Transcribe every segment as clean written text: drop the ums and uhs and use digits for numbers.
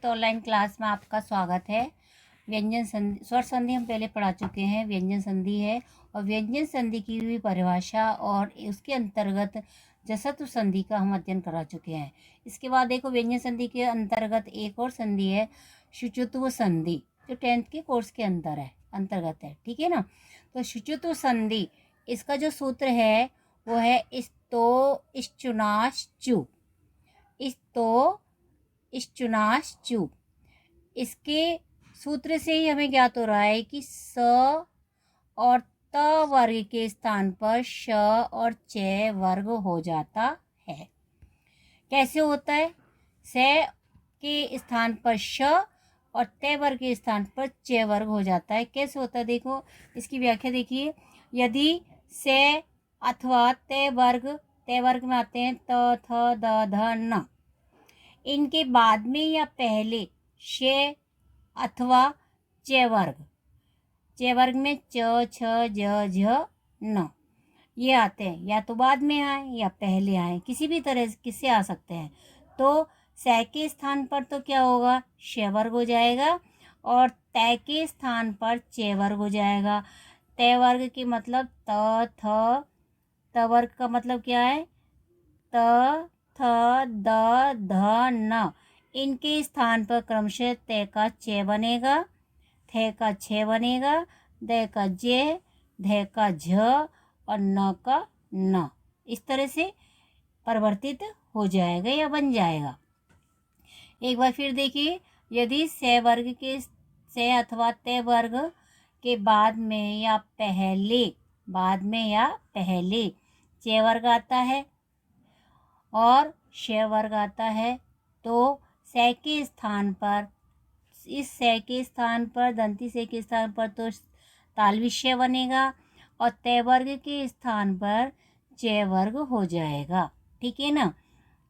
Sanskrit online class में आपका स्वागत है। व्यंजन संधि, स्वर संधि हम पहले पढ़ा चुके हैं। व्यंजन संधि है और व्यंजन संधि की भी परिभाषा और उसके अंतर्गत जसत्व संधि का हम अध्ययन करा चुके हैं। इसके बाद देखो, व्यंजन संधि के अंतर्गत एक और संधि है, शुचित्व संधि, जो 10th के कोर्स के अंतर्गत है। ठीक है ना। तो शुचित्व संधि, इसका जो सूत्र है वो है इस्तो इश्चुनाश चु, इस्तो इश्चुनाश चु। इसके सूत्र से ही हमें ज्ञात हो रहा है कि स और त वर्ग के स्थान पर श और च वर्ग हो जाता है। कैसे होता है? स के स्थान पर श और त वर्ग के स्थान पर च वर्ग हो जाता है। कैसे होता है? देखो, इसकी व्याख्या देखिए। यदि स अथवा त वर्ग में आते हैं त, थ, द, ध, न, इनके बाद में या पहले श अथवा च वर्ग में च, छ, ज, झ, न ये आते हैं। या तो बाद में आए या पहले आए, किसी भी तरह किससे आ सकते हैं। तो स के स्थान पर तो क्या होगा? श वर्ग हो जाएगा और त के स्थान पर च वर्ग हो जाएगा। त वर्ग के मतलब त, थ, त वर्ग का मतलब क्या है? त, थ, द, ध, न, इनके स्थान पर क्रमशः त का च बनेगा, थ का छ बनेगा, द का ज, ध का झ और न का न। इस तरह से परिवर्तित हो जाएगा या बन जाएगा। एक बार फिर देखिए, यदि स वर्ग के स अथवा त वर्ग के बाद में या पहले च वर्ग आता है और श वर्ग आता है, तो स के स्थान पर, इस स के स्थान पर, दंती स के स्थान पर तो तालवी श बनेगा और त वर्ग के स्थान पर च वर्ग हो जाएगा। ठीक है ना।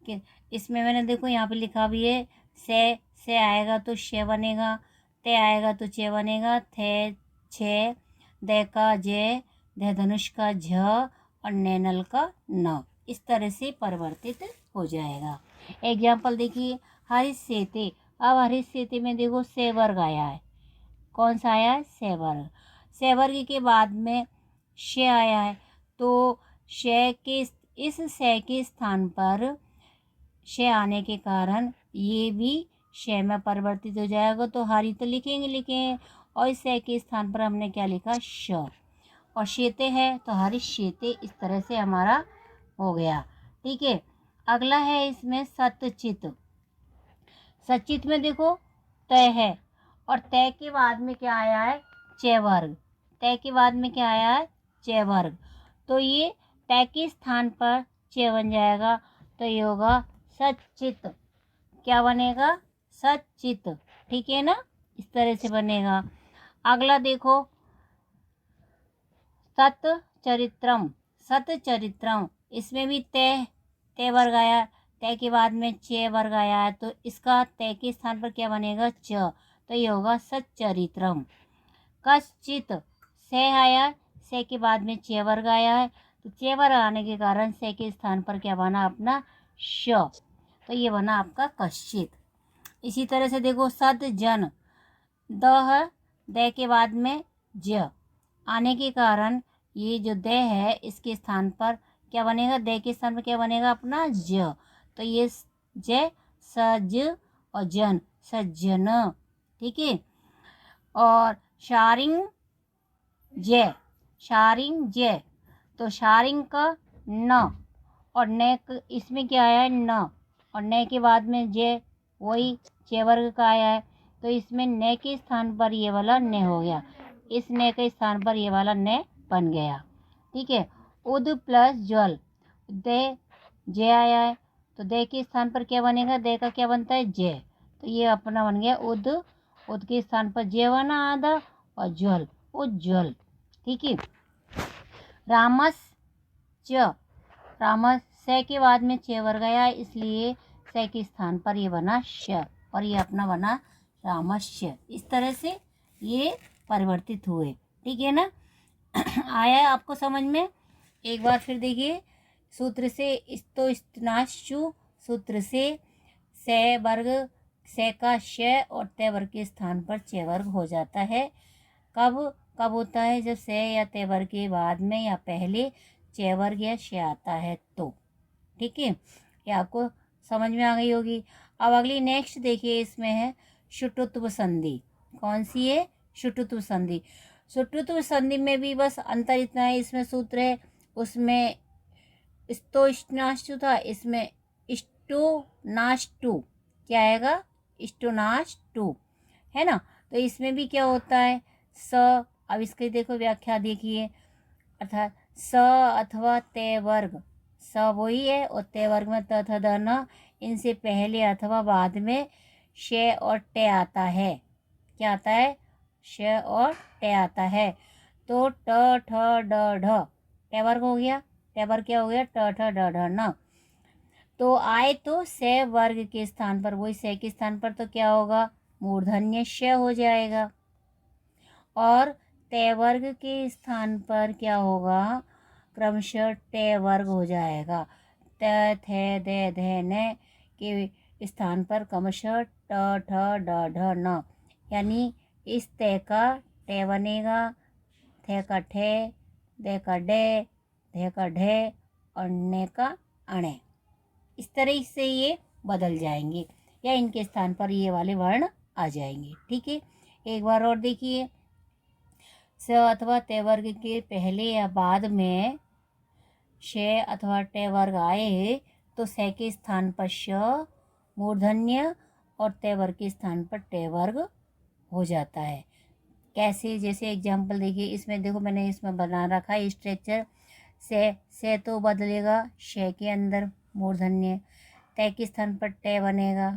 कि इसमें मैंने देखो यहाँ पे लिखा भी है, से आएगा तो श बनेगा, त आएगा तो च बनेगा, थ छ, द का ज, ध धनुष का झ और नैनल का न। इस तरह से परिवर्तित हो जाएगा। एग्जाम्पल देखिए, हरीश सेते। अब हरीश सेते में देखो से वर्ग आया है। कौन सा आया है? से वर्ग। से वर्ग के बाद में श आया है, तो इस से के स्थान पर श आने के कारण ये भी श में परिवर्तित हो जाएगा। तो हरी तो लिखेंगे और इस से के स्थान पर हमने क्या लिखा? श। और शेते है तो हरीश शेते। इस तरह से हमारा हो गया। ठीक है। अगला है इसमें सतचित। सचित में देखो तय है और तय के बाद में क्या आया है? च वर्ग। तय के बाद में क्या आया है? च वर्ग। तो ये तय के स्थान पर च बन जाएगा, तो ये होगा सचित। क्या बनेगा? सचित। ठीक है ना। इस तरह से बनेगा। अगला देखो, सतचरित्रम। सतचरित्रम, इसमें भी त वर्ग आया, त के बाद में च वर्ग आया है, तो इसका त के स्थान पर क्या बनेगा? च। तो ये होगा सच्चरित्रम। कश्चित, से आया, से के बाद में च वर्ग आया है, तो च वर्ग आने के कारण से के स्थान पर क्या बना? अपना श। तो ये बना आपका कश्चित। इसी तरह से देखो, सदजन। द के बाद में ज आने के कारण ये जो द है, इसके स्थान पर क्या बनेगा? द के स्थान पर क्या बनेगा? अपना ज। तो ये ज, सज और जन, सज्जन। ठीक है। और शारिंग ज, तो शारिंग का न और न, इसमें क्या आया है? न, और न के बाद में ज, वही च वर्ग का आया है, तो इसमें न के स्थान पर ये वाला न हो गया, इस न के स्थान पर ये वाला न बन गया। ठीक है। उद प्लस जल, द ज आया है, तो द के स्थान पर क्या बनेगा? द का क्या बनता है? ज। तो ये अपना बन गया उद। उद के स्थान पर ज बना आधा और ज्वल, उज्ज्वल। ठीक है। रामस च, रामस से के बाद में च वर्ग आया, इसलिए से के स्थान पर ये बना श और ये अपना बना रामस्य। इस तरह से ये परिवर्तित हुए। ठीक है ना। आया आपको समझ में? एक बार फिर देखिए, सूत्र से इस्तो इस्तनाशु, सूत्र से वर्ग से का श और ते वर्ग के स्थान पर च वर्ग हो जाता है। कब कब होता है? जब से या ते वर्ग के बाद में या पहले च वर्ग या श आता है तो। ठीक है, ये आपको समझ में आ गई होगी। अब अगली नेक्स्ट देखिए, इसमें है शुटुत्व संधि। कौन सी है? शुटुत्व संधि। शुटुत्व संधि में भी बस अंतर इतना है, इसमें सूत्र है, उसमें स्तो इष्टनाष्टु था, इसमें इष्टो नाष्टु। क्या आएगा? इष्टो नाष्टु, है ना। तो इसमें भी क्या होता है? स, अब इसकी देखो व्याख्या देखिए, अर्थात स अथवा ते वर्ग, स वही है और ते वर्ग में त थ द न, इनसे पहले अथवा बाद में श और टे आता है। क्या आता है? श और टे आता है। तो ट ठ ड ढ टे वर्ग हो गया। टे वर्ग क्या हो गया? ट ठ ड ढ न। तो आए तो से वर्ग के स्थान पर, वही से के स्थान पर तो क्या होगा? मूर्धन्य श हो जाएगा। और ते वर्ग के स्थान पर क्या होगा? क्रमशः टे वर्ग हो जाएगा। त थे दे धे ने के स्थान पर क्रमशः ट ठ ड ढ न, यानी इस ते का टे बनेगा, थे का ठे, दे का डे, धे का ढे और ने का अणे। इस तरह से ये बदल जाएंगे या इनके स्थान पर ये वाले वर्ण आ जाएंगे। ठीक है, एक बार और देखिए, स अथवा ते वर्ग के पहले या बाद में श अथवा टे वर्ग आए तो से के स्थान पर श मूर्धन्य और ते वर्ग के स्थान पर टे वर्ग हो जाता है। कैसे? जैसे एग्जाम्पल देखिए, इसमें देखो मैंने इसमें बना रखा है स्ट्रक्चर। से तो बदलेगा श के अंदर मूर्धन्य, ते के स्थान पर टे बनेगा,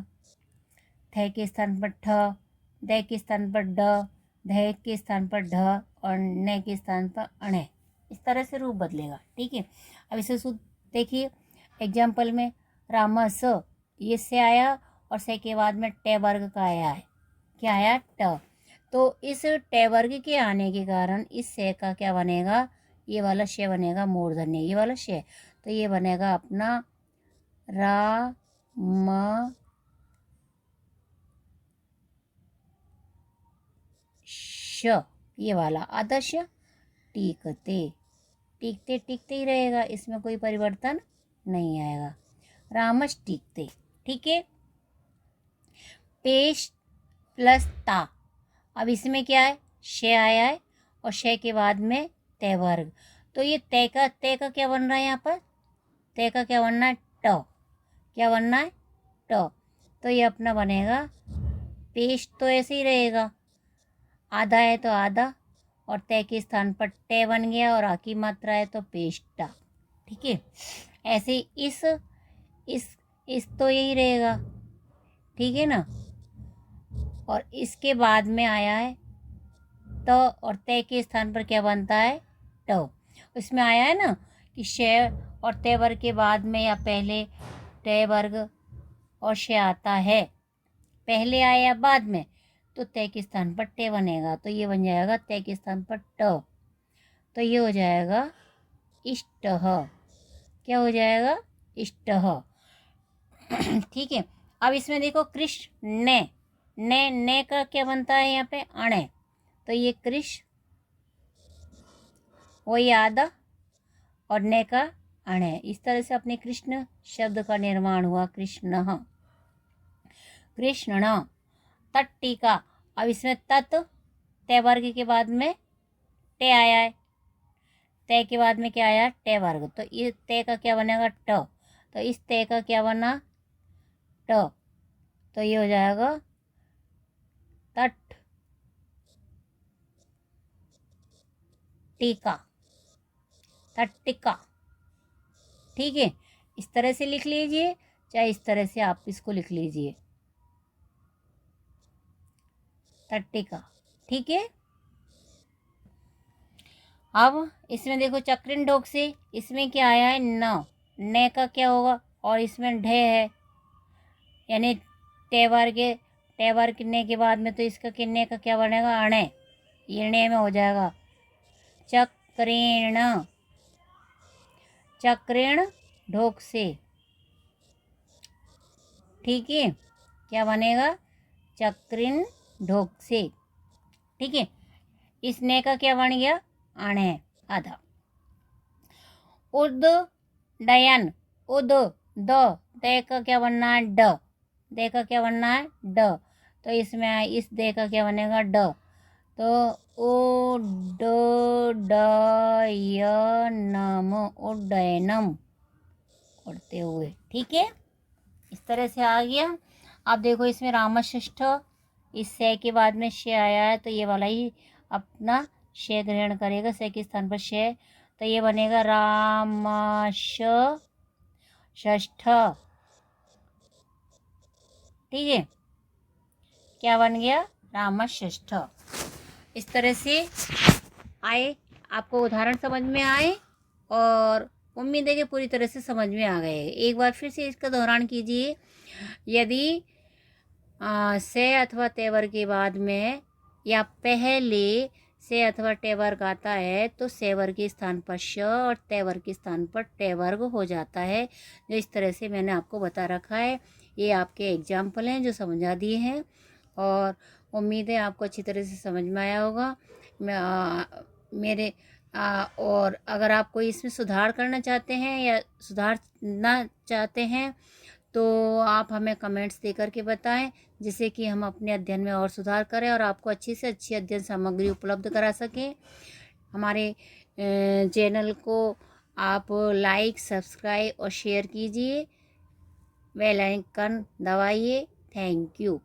थे के स्थान पर ठ, दे के स्थान पर ड, धे के स्थान पर ढ और ने के स्थान पर अणे। इस तरह से रूप बदलेगा। ठीक है, अब इसे देखिए एग्जाम्पल में, रामस, ये से आया और से के बाद में टे वर्ग का आया है। क्या आया? ट। तो इस टे वर्ग के आने के कारण इस से का क्या बनेगा? ये वाला श बनेगा मूर्धन्य, ये वाला श, तो ये बनेगा अपना रा म श, ये वाला आदर्श टीकते। टीकते टीकते ही रहेगा, इसमें कोई परिवर्तन नहीं आएगा। रामस टीकते। ठीक है, पेश प्लस ता। अब इसमें क्या है? श आया है और श के बाद में ते वर्ग, तो ये ते का क्या बन रहा है? यहाँ पर ते का क्या बनना है? ट। क्या बनना है? ट। तो ये अपना बनेगा पेश, तो ऐसे ही रहेगा, आधा है तो आधा और ते के स्थान पर टे बन गया और आ की मात्रा है तो पेष्टा। ठीक है, ऐसे इस तो यही रहेगा। ठीक है ना, और इसके बाद में आया है त और ते के स्थान पर क्या बनता है? ट। उसमें आया है ना कि श और ते वर्ग के बाद में या पहले टे वर्ग और श आता है, पहले आया या बाद में, तो ते के स्थान पर टे बनेगा, तो ये बन जाएगा ते के स्थान पर ट, तो ये हो जाएगा इष्टः। क्या हो जाएगा? इष्टः। ठीक है, अब इसमें देखो कृष्ण ने का क्या बनता है? यहाँ पे अणे, तो ये कृष्ण वही आधा और ने का अणे। इस तरह से अपने कृष्ण शब्द का निर्माण हुआ, कृष्ण कृष्ण। तट टीका। अब इसमें तत् ते वर्ग के बाद में टे आया है, ते के बाद में क्या आया? टे वर्ग, तो ये ते का क्या बनेगा? ट, तो इस ते का क्या बना? ट, तो ये हो जाएगा तट टीका, तट्टिका। ठीक है, इस तरह से लिख लीजिए, चाहे इस तरह से आप इसको लिख लीजिए, तट्टिका। ठीक है, अब इसमें देखो चक्रिन ढोक से, इसमें क्या आया है? न, ने का क्या होगा? और इसमें ढे है, यानी टेवर किन्ने के बाद में तो इसका किन्ने का क्या बनेगा? अणे, ये णे में हो जाएगा चक्रेण, चक्रेण ढोक से। ठीक है, क्या बनेगा? चक्रिन ढोक से। ठीक है, इस ने का क्या बन गया? अण है आधा। उद डयन, उद दे का क्या बनना है? ड, दे का क्या बनना है? ड। तो इसमें इस दे का क्या बनेगा? ड। तो उड्डयनम, उड्डयनम उड़ते हुए। ठीक है, इस तरह से आ गया। अब देखो इसमें रामशिष्ट, इस से के बाद में शे आया है तो ये वाला ही अपना शे ग्रहण करेगा, से के स्थान पर शे। तो ये बनेगा रामष्ठ। ठीक है, क्या बन गया? रामष्ठ। इस तरह से आए, आपको उदाहरण समझ में आए और उम्मीद है कि पूरी तरह से समझ में आ गए। एक बार फिर से इसका दोहरान कीजिए। यदि से अथवा तेवर के बाद में या पहले से अथवा टेवर्ग आता है तो सेवर के स्थान पर श और तेवर के स्थान पर टेवर्ग हो जाता है। जो इस तरह से मैंने आपको बता रखा है, ये आपके एग्जाम्पल हैं जो समझा दिए हैं और उम्मीद है आपको अच्छी तरह से समझ में आया होगा। और अगर आप कोई इसमें सुधार करना चाहते हैं या सुधारना चाहते हैं तो आप हमें कमेंट्स दे करके बताएं, जिससे कि हम अपने अध्ययन में और सुधार करें और आपको अच्छी से अच्छी अध्ययन सामग्री उपलब्ध करा सकें। हमारे चैनल को आप लाइक, सब्सक्राइब और शेयर कीजिए, बेल आइकन दबाइए। Thank you.